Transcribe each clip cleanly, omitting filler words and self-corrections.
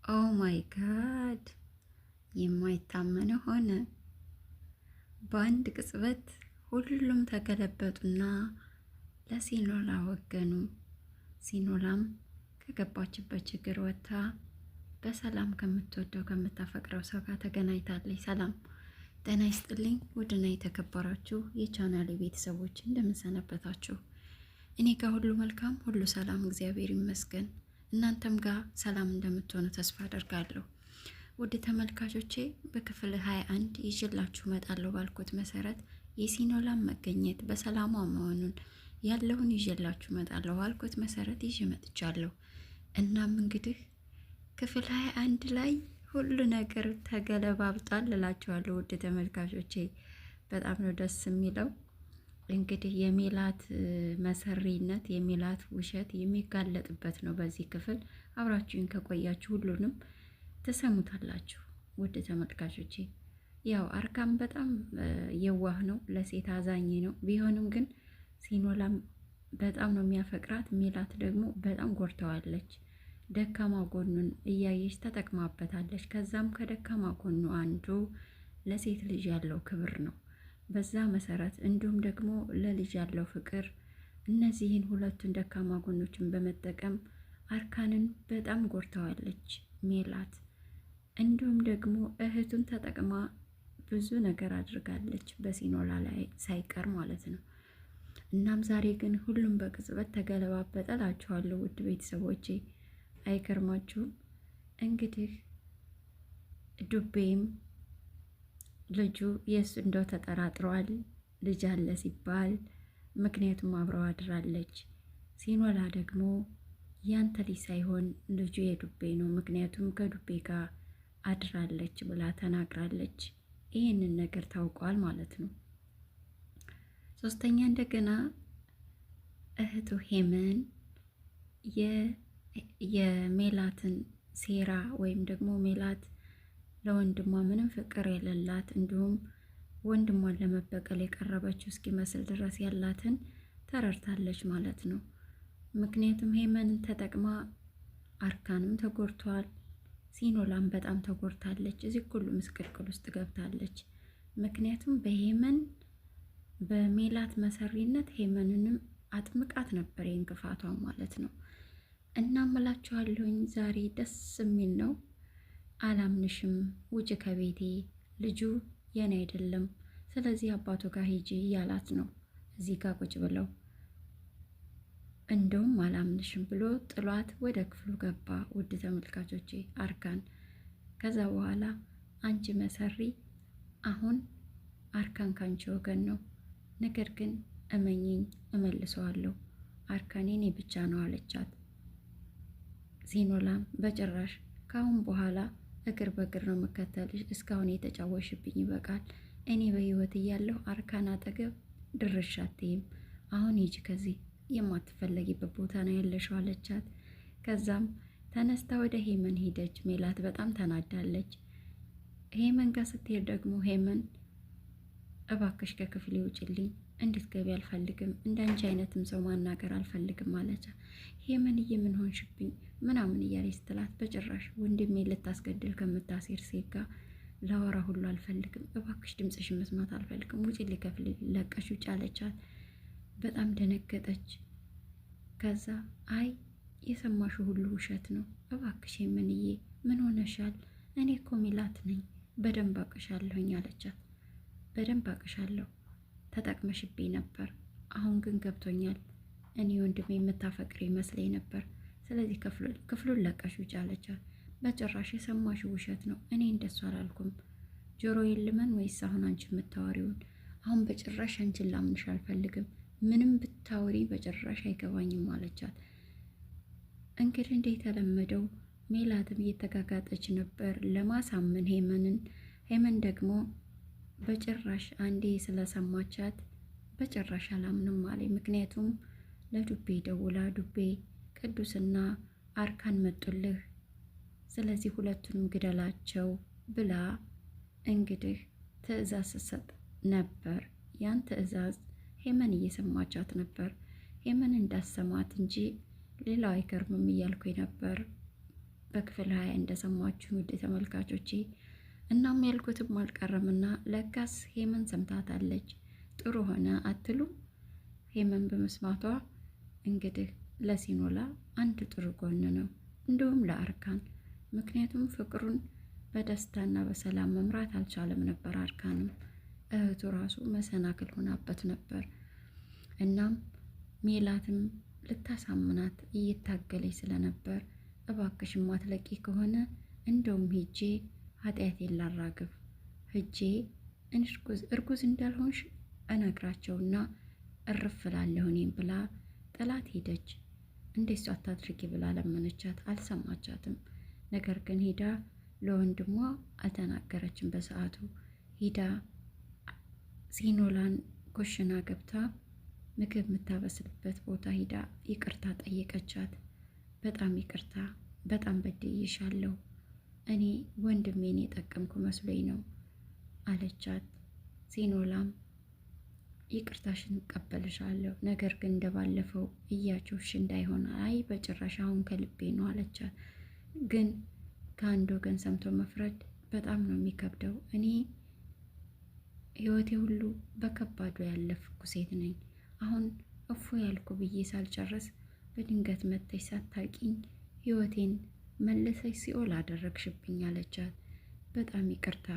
ኦ ማይ ጋድ! የማይታመን ሆነ። በአንድ ቅጽበት ሁሉም ተገለበጡና ለሲኖላ ወገኑ። ሲኖላም ከገባችበት ችግር ወጥታ በሰላም ከምትወደው ከምታፈቅረው ሰው ጋር ተገናኝታለች። ሰላም ጤና ይስጥልኝ ውድና የተከበራችሁ የቻናሌ ቤተሰቦች እንደምንሰነበታችሁ። እኔ ጋር ሁሉ መልካም ሁሉ ሰላም እግዚአብሔር ይመስገን። እናንተም ጋር ሰላም እንደምትሆኑ ተስፋ አደርጋለሁ። ውድ ተመልካቾቼ በክፍል 21 ይዤላችሁ እመጣለሁ ባልኩት መሰረት የሲኖላም መገኘት በሰላሟ መሆኑን ያለውን ይዤላችሁ እመጣለሁ ባልኩት መሰረት ይዤ መጥቻለሁ። እናም እንግዲህ ክፍል 21 ላይ ሁሉ ነገር ተገለባብጧል እላችኋለሁ። ውድ ተመልካቾቼ በጣም ነው ደስ የሚለው። እንግዲህ የሜላት መሰሪነት የሜላት ውሸት የሚጋለጥበት ነው። በዚህ ክፍል አብራችሁን ከቆያችሁ ሁሉንም ትሰሙታላችሁ። ውድ ተመልካቾቼ ያው አርካም በጣም የዋህ ነው፣ ለሴት አዛኝ ነው። ቢሆንም ግን ሲኖላም በጣም ነው የሚያፈቅራት። ሜላት ደግሞ በጣም ጎድተዋለች። ደካማ ጎኑን እያየች ተጠቅማበታለች። ከዛም ከደካማ ጎኑ አንዱ ለሴት ልጅ ያለው ክብር ነው። በዛ መሰረት እንዲሁም ደግሞ ለልጅ ያለው ፍቅር፣ እነዚህን ሁለቱን ደካማ ጎኖችን በመጠቀም አርካንን በጣም ጎድተዋለች ሜላት። እንዲሁም ደግሞ እህቱን ተጠቅማ ብዙ ነገር አድርጋለች በሲኖላ ላይ ሳይቀር ማለት ነው። እናም ዛሬ ግን ሁሉም በቅጽበት ተገለባበጠ እላችኋለሁ ውድ ቤተሰቦቼ። አይገርማችሁም? እንግዲህ ዱቤም ልጁ የእሱ እንደው ተጠራጥሯል። ልጅ አለ ሲባል ምክንያቱም አብረው አድራለች። ሲኖላ ደግሞ ያንተ ልጅ ሳይሆን ልጁ የዱቤ ነው፣ ምክንያቱም ከዱቤ ጋር አድራለች ብላ ተናግራለች። ይህንን ነገር ታውቋል ማለት ነው። ሶስተኛ እንደገና እህቱ ሄመን የሜላትን ሴራ ወይም ደግሞ ሜላት ለወንድሟ ምንም ፍቅር የሌላት እንዲሁም ወንድሟን ለመበቀል የቀረበችው እስኪመስል ድረስ ያላትን ተረድታለች ማለት ነው። ምክንያቱም ሄመንን ተጠቅማ አርካንም ተጎድቷል፣ ሲኖላም በጣም ተጎድታለች። እዚህ ሁሉ ምስቅልቅል ውስጥ ገብታለች። ምክንያቱም በሜላት መሰሪነት ሄመንንም አጥምቃት ነበር የእንክፋቷን ማለት ነው። እናም እላችኋለሁኝ ዛሬ ደስ የሚል ነው። አላምንሽም፣ ውጭ ከቤቴ፣ ልጁ የኔ አይደለም፣ ስለዚህ አባቱ ጋር ሂጂ እያላት ነው። እዚህ ጋር ቁጭ ብለው እንደውም አላምንሽም ብሎ ጥሏት ወደ ክፍሉ ገባ። ውድ ተመልካቾቼ አርካን ከዛ በኋላ አንቺ መሰሪ፣ አሁን አርካን ካንቺ ወገን ነው፣ ነገር ግን እመኝኝ እመልሰዋለሁ፣ አርካን የኔ ብቻ ነው አለቻት። ሲኖላም በጭራሽ ካሁን በኋላ እግር በእግር ነው መከተልሽ፣ እስካሁን የተጫወሽብኝ ይበቃል። እኔ በህይወት እያለሁ አርካን አጠገብ ድርሽ አትይም። አሁን ሂጂ፣ ከዚህ የማትፈለጊበት ቦታ ነው ያለሽው አለቻት። ከዛም ተነስታ ወደ ሄመን ሄደች። ሜላት በጣም ተናዳለች። ሄመን ጋር ስትሄድ ደግሞ ሄመን እባክሽ ከክፍሌ ውጭልኝ፣ እንድትገቢ አልፈልግም፣ እንዳንቺ አይነትም ሰው ማናገር አልፈልግም አለቻት። ሄመንዬ ምን ሆንሽብኝ ምናምን እያለች ስትላት በጭራሽ ወንድሜ ልታስገድል ከምታሴር ሴት ጋር ላወራ ሁሉ አልፈልግም፣ እባክሽ ድምፅሽን መስማት አልፈልግም፣ ውጭ ሊከፍል ለቀሽ ውጭ አለቻት። በጣም ደነገጠች። ከዛ አይ የሰማሽው ሁሉ ውሸት ነው፣ እባክሽ ሄመንዬ ምን ሆነሻል? እኔ እኮ ሜላት ነኝ፣ በደንብ አቅሻለሁኝ አለቻት። በደንብ አቅሻለሁ፣ ተጠቅመሽብኝ ነበር፣ አሁን ግን ገብቶኛል። እኔ ወንድሜ የምታፈቅር ይመስለኝ ነበር፣ ስለዚህ ክፍሉን ለቀሽ ውጭ አለቻት። በጭራሽ የሰማሽው ውሸት ነው፣ እኔ እንደሱ አላልኩም። ጆሮ የልመን ወይስ አሁን አንቺ የምታወሪውን? አሁን በጭራሽ አንቺን ላምንሽ አልፈልግም፣ ምንም ብታወሪ በጭራሽ አይገባኝም አለቻት። እንግዲህ እንደተለመደው ሜላትም እየተጋጋጠች ነበር ለማሳመን ሄመንን። ሄመን ደግሞ በጭራሽ አንዴ ስለሰማቻት በጭራሽ አላምንም አለኝ። ምክንያቱም ለዱቤ ደውላ ዱቤ ቅዱስና አርካን መጡልህ፣ ስለዚህ ሁለቱንም ግደላቸው ብላ እንግዲህ ትዕዛዝ ስትሰጥ ነበር። ያን ትዕዛዝ ሄመን እየሰማቻት ነበር። ሄመን እንዳሰማት እንጂ ሌላው አይገርምም እያልኩኝ ነበር በክፍል 20 እንደሰማችሁ ውድ ተመልካቾቼ። እናም ያልኩትም አልቀረምና ለካስ ሄመን ሰምታታለች። ጥሩ ሆነ አትሉም? ሄመን በመስማቷ እንግዲህ ለሲኖላ አንድ ጥሩ ጎን ነው፣ እንዲሁም ለአርካን። ምክንያቱም ፍቅሩን በደስታና በሰላም መምራት አልቻለም ነበር። አርካንም እህቱ ራሱ መሰናክል ሆናበት ነበር። እናም ሜላትም ልታሳምናት እየታገለች ስለነበር እባክሽ ማትለቂ ከሆነ እንደውም ሄጄ ኃጢአቴን ላራግፍ ሄጄ እርጉዝ እንዳልሆንሽ እነግራቸውና እርፍላለሁ እኔም ብላ ጥላት ሄደች። እንደሷ አታድርጊ ብላ ለመነቻት፣ አልሰማቻትም። ነገር ግን ሄዳ ለወንድሟ አልተናገረችም። በሰዓቱ ሄዳ ሲኖላን ኮሽና ገብታ ምግብ የምታበስልበት ቦታ ሂዳ ይቅርታ ጠየቀቻት። በጣም ይቅርታ፣ በጣም በድዬሻለሁ፣ እኔ ወንድሜን የጠቀምኩ መስሎኝ ነው አለቻት። ሲኖላም ይቅርታሽን እቀበልሻለሁ፣ ነገር ግን እንደባለፈው እያቾሽ እንዳይሆን። አይ በጭራሽ አሁን ከልቤ ነው አለቻት። ግን ከአንድ ወገን ሰምቶ መፍረድ በጣም ነው የሚከብደው። እኔ ህይወቴ ሁሉ በከባዱ ያለፍኩ ሴት ነኝ። አሁን እፎ ያልኩ ብዬ ሳልጨርስ በድንገት መጥተሽ ሳታቂኝ ህይወቴን መለሰሽ ሲኦል አደረግሽብኝ አለቻት። በጣም ይቅርታ፣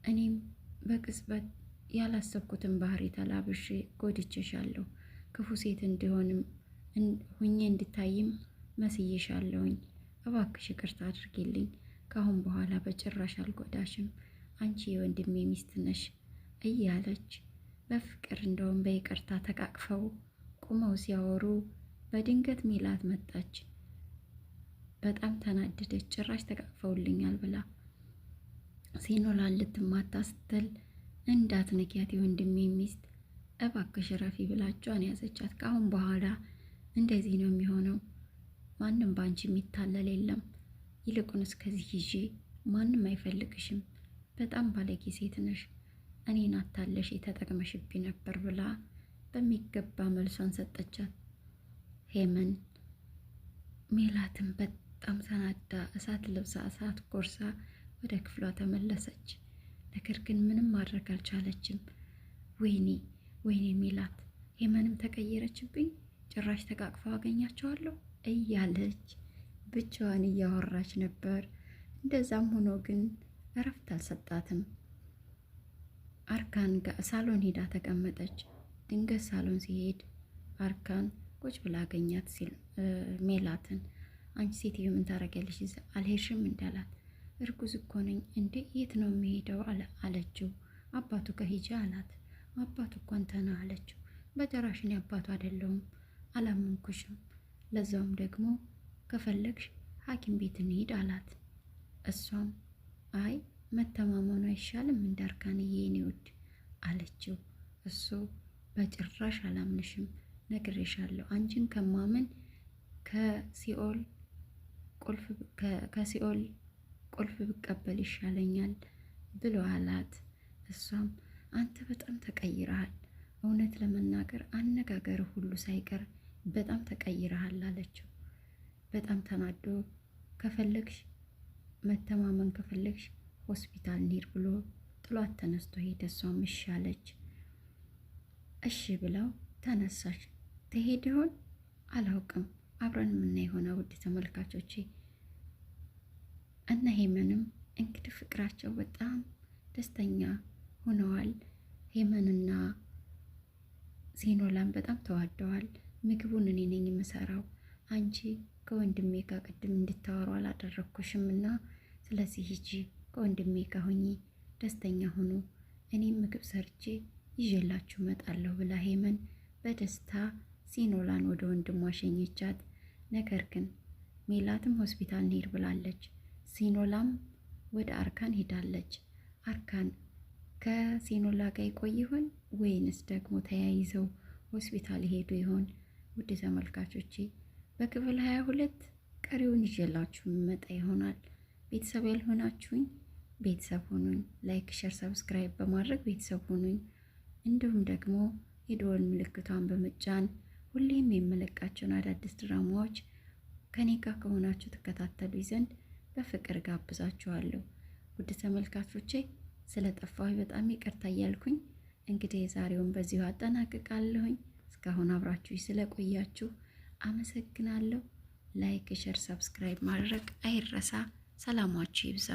እኔም በቅጽበት ያላሰብኩትን ባህሪ ተላብሼ ጎድቼሻለሁ። ክፉ ሴት እንዲሆንም ሁኜ እንድታይም መስዬሻለሁኝ። እባክሽ ይቅርታ አድርጊልኝ። ከአሁን በኋላ በጭራሽ አልጎዳሽም። አንቺ የወንድሜ ሚስት ነሽ እያለች በፍቅር እንደውም በይቅርታ ተቃቅፈው ቁመው ሲያወሩ በድንገት ሜላት መጣች። በጣም ተናደደች። ጭራሽ ተቃቅፈውልኛል ብላ ሲኖላን ልትማታ ስትል እንዳትነኪያት የወንድሜ ሚስት እባክሽ ረፊ ብላቿን ያዘቻት። ከአሁን በኋላ እንደዚህ ነው የሚሆነው። ማንም በአንቺ የሚታለል የለም። ይልቁንስ ከዚህ ይዤ ማንም አይፈልግሽም። በጣም ባለጌ ሴት ነሽ። እኔን አታለሽ የተጠቅመሽብኝ ነበር ብላ በሚገባ መልሷን ሰጠቻት። ሄመን ሜላትን በጣም ተናዳ እሳት ለብሳ እሳት ጎርሳ ወደ ክፍሏ ተመለሰች። ነገር ግን ምንም ማድረግ አልቻለችም። ወይኔ ወይኔ ሜላት ሄመንም ተቀየረችብኝ፣ ጭራሽ ተቃቅፈው አገኛቸዋለሁ እያለች ብቻዋን እያወራች ነበር። እንደዛም ሆኖ ግን እረፍት አልሰጣትም። አርካን ጋር ሳሎን ሄዳ ተቀመጠች። ድንገት ሳሎን ሲሄድ አርካን ቁጭ ብላ አገኛት። ሲል ሜላትን አንቺ ሴትዮ ምን ታረጊያለሽ? አልሄድሽም እንዳላት እርጉዝ እኮ ነኝ። እንዴ የት ነው የሚሄደው አለችው። አባቱ ከሂጂ አላት። አባቱ እኮ አንተ ነህ አለችው። በጭራሽ እኔ አባቱ አይደለሁም፣ አላመንኩሽም። ለዛውም ደግሞ ከፈለግሽ ሐኪም ቤት እንሂድ አላት። እሷም አይ መተማመኑ አይሻልም እንዳርካንዬ የኔ ውድ አለችው። እሱ በጭራሽ አላምንሽም፣ ነግሬሻለሁ። አንቺን ከማመን ከሲኦል ቁልፍ ብቀበል ይሻለኛል ብሎ አላት። እሷም አንተ በጣም ተቀይረሃል፣ እውነት ለመናገር አነጋገር ሁሉ ሳይቀር በጣም ተቀይረሃል አለችው። በጣም ተናዶ ከፈለግሽ መተማመን ከፈለግሽ ሆስፒታል እንሂድ ብሎ ጥሏት ተነስቶ ሄደ። እሷም እሺ አለች። እሺ ብለው ተነሳች። ትሄድ ይሆን አላውቅም፣ አብረን የምናይ የሆነ ውድ ተመልካቾቼ። እና ሄመንም እንግዲህ ፍቅራቸው በጣም ደስተኛ ሆነዋል። ሄመንና ሲኖላን በጣም ተዋደዋል። ምግቡን እኔ ነኝ የምሰራው፣ አንቺ ከወንድሜ ጋር ቅድም እንድታወሩ አላደረግኩሽም እና ስለዚህ ሂጂ ከወንድሜ ጋር ሆኚ ደስተኛ ሆኑ፣ እኔም ምግብ ሰርቼ ይዤላችሁ እመጣለሁ ብላ ሄመን በደስታ ሲኖላን ወደ ወንድሟ ሸኘቻት። ነገር ግን ሜላትም ሆስፒታል እንሂድ ብላለች። ሲኖላም ወደ አርካን ሄዳለች። አርካን ከሲኖላ ጋር ይቆይ ይሆን ወይንስ ደግሞ ተያይዘው ሆስፒታል ሄዱ ይሆን? ውድ ተመልካቾቼ በክፍል 22 ቀሪውን ይዤላችሁ የምመጣ ይሆናል። ቤተሰብ ያልሆናችሁኝ ቤተሰብ ሁኑኝ። ላይክ፣ ሸር፣ ሰብስክራይብ በማድረግ ቤተሰብ ሁኑኝ። እንዲሁም ደግሞ የደወል ምልክቷን በመጫን ሁሌም የምለቃቸውን አዳዲስ ድራማዎች ከኔ ጋር ከሆናችሁ ትከታተሉኝ ዘንድ በፍቅር ጋብዛችኋለሁ። ውድ ተመልካቾቼ ስለጠፋሁ በጣም ይቅርታ እያልኩኝ እንግዲህ የዛሬውን በዚሁ አጠናቅቃለሁኝ። እስካሁን አብራችሁ ስለቆያችሁ አመሰግናለሁ። ላይክ፣ ሸር፣ ሰብስክራይብ ማድረግ አይረሳ። ሰላማችሁ ይብዛ።